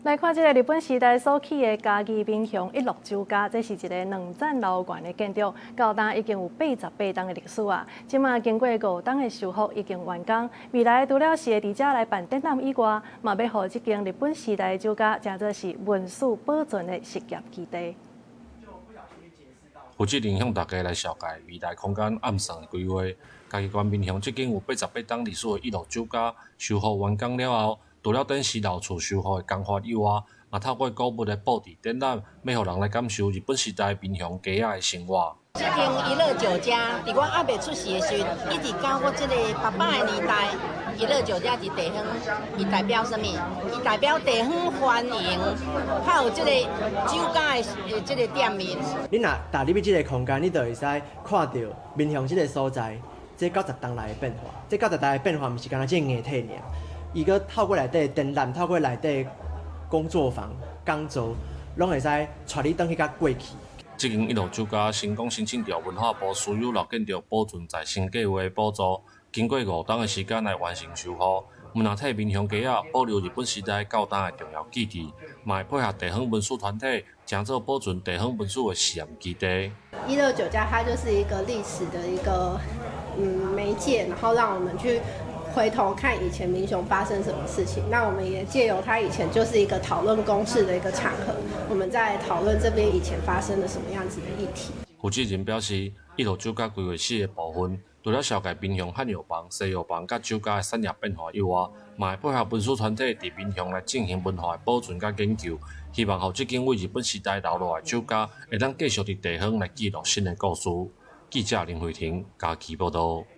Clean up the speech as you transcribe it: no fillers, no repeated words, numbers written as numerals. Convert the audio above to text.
来看这个日本时代所起的嘉义民雄一路酒家，这是一个2层楼高的建筑，到今已经有88档的历史啊。即马经过5档的修复，已经完工。未来除了是会伫遮来办展览以外，嘛要互这间日本时代的酒家，称作是文史保存的实验基地。负责人向大家来绍介未来空间暗算的规划。嘉义县民雄这间有88档历史的一路酒家，修复完工了后，除了展示老厝修复的工法以外，也透过古物的布置展览，要互人来感受日本时代民雄家仔的生活。这间娱乐酒家，伫我还未出世的时候，一直到我这个爸爸的年代，娱乐酒家是地方，伊代表什么？伊代表地方欢迎，还有这个酒家的这个店面。你若踏入这个空间，你就会使看到民雄这个所在，这90档来的变化。这90档的变化，毋是干那这硬体尔，伊个透过内底展览，透过内底工作坊、工作，拢会使带你转去甲过去。这间一路酒家成功申请到文化部私有老建筑保存再生计划的补助，经过5档的时间来完成修复，毋但替民雄家仔保留日本时代9档的重要记忆，嘛会配合地方文史团体，将做保存地方文史的实验基地。169家它就是一个历史的一个媒介，然后让我们去回头看以前民雄发生什么事情，那我们也借由它以前就是一个讨论公事的一个场合，我们在讨论这边以前发生了什么样子的议题。负责人表示，一路酒家规划室的部分，除了绍介民雄汉药房、西药房甲酒家的产业变化以外，嘛会配合文史团体伫民雄来进行文化的保存甲研究，希望互这间为日本时代留落来酒家，会当继续伫地方来记录新的故事。记者林慧婷，嘉义报道。